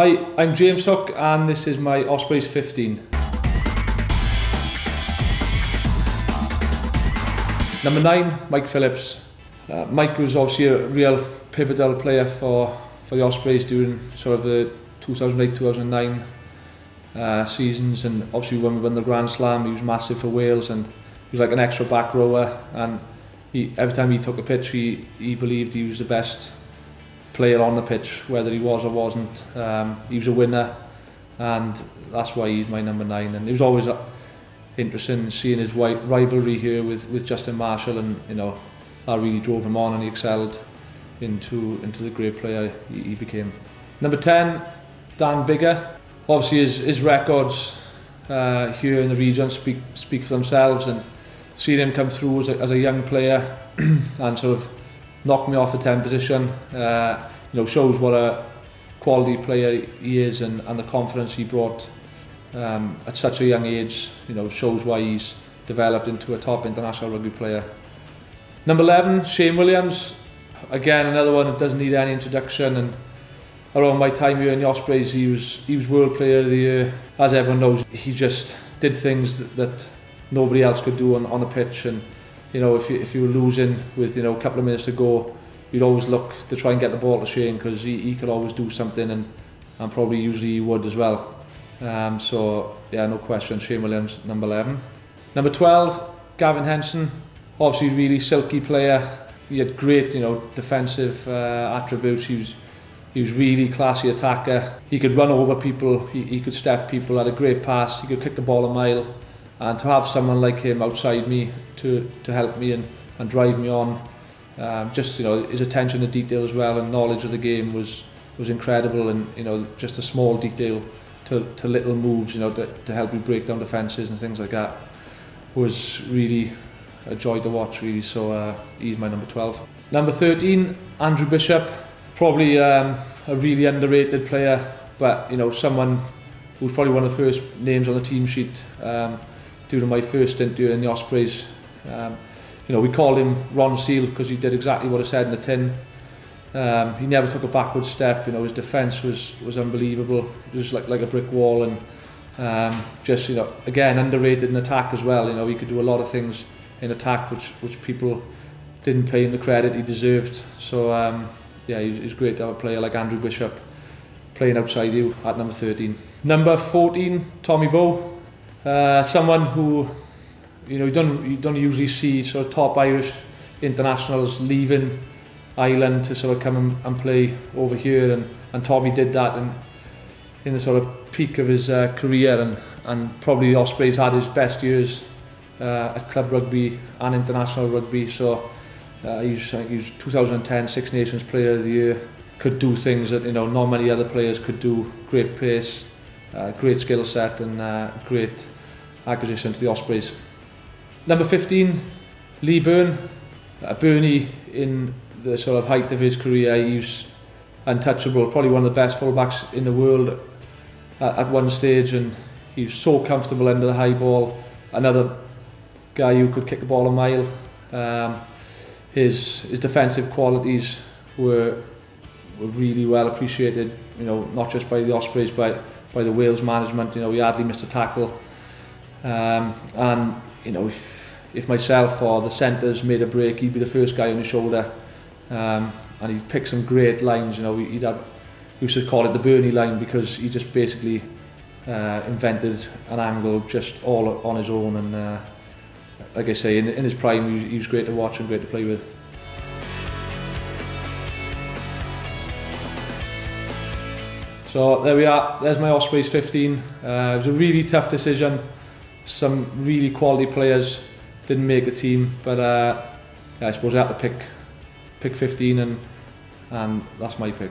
Hi, I'm James Hook and this is my Ospreys 15. Number 9, Mike Phillips. Mike was obviously a real pivotal player for the Ospreys during sort of the 2008-2009 seasons, and obviously when we won the Grand Slam he was massive for Wales and he was like an extra back rower, and every time he took a pitch he believed he was the best player on the pitch, whether he was or wasn't. He was a winner, and that's why he's my number 9. And it was always interesting seeing his rivalry here with Justin Marshall, and you know that really drove him on, and he excelled into the great player he became. Number 10, Dan Biggar. Obviously his records here in the region speak for themselves, and seeing him come through as a young player and sort of knock me off the 10 position, you know, shows what a quality player he is, and the confidence he brought at such a young age, you know, shows why he's developed into a top international rugby player. Number 11, Shane Williams. Again, another one that doesn't need any introduction, and around my time here in the Ospreys he was World Player of the Year. As everyone knows, he just did things that nobody else could do on the pitch, and you know, if you were losing with, you know, a couple of minutes to go, you'd always look to try and get the ball to Shane, because he could always do something, and probably usually he would as well. So yeah, no question, Shane Williams, number 11. Number 12, Gavin Henson. Obviously really silky player. He had great, you know, defensive attributes. He was really classy attacker. He could run over people, he could step people, had a great pass, he could kick the ball a mile. And to have someone like him outside me to help me and drive me on, just, you know, his attention to detail as well and knowledge of the game was incredible, and you know, just a small detail to little moves, you know, to help me break down defences and things like that was really a joy to watch, really. So he's my number 12. Number 13, Andrew Bishop. Probably a really underrated player, but you know, someone who's probably one of the first names on the team sheet due to my first stint in the Ospreys. You know, we called him Ron Seal because he did exactly what it said in the tin. He never took a backward step. You know, his defence was unbelievable. It was like a brick wall, and just, you know, again, underrated in attack as well. You know, he could do a lot of things in attack which people didn't pay him the credit he deserved. So yeah, he's great to have a player like Andrew Bishop playing outside you at number 13. Number 14, Tommy Bowe. Someone who, you know, you don't usually see sort of top Irish internationals leaving Ireland to sort of come and play over here, and Tommy did that in the sort of peak of his career, and probably the Ospreys had his best years at club rugby and international rugby. So he was 2010 Six Nations Player of the Year. Could do things that, you know, not many other players could do. Great pace, great skill set, and great acquisition to the Ospreys. Number 15, Lee Byrne. Bernie, in the sort of height of his career, he was untouchable, probably one of the best fullbacks in the world at one stage, and he was so comfortable under the high ball. Another guy who could kick the ball a mile. His defensive qualities were really well appreciated, you know, not just by the Ospreys but by the Wales management. You know, he hardly missed a tackle, and you know, if myself or the centres made a break, he'd be the first guy on the shoulder, and he'd pick some great lines. You know, we used to call it the Bernie line, because he just basically invented an angle just all on his own, and like I say, in his prime he was great to watch and great to play with. So there we are, there's my Ospreys 15. It was a really tough decision. Some really quality players didn't make the team, but yeah, I suppose I had to pick 15, and that's my pick.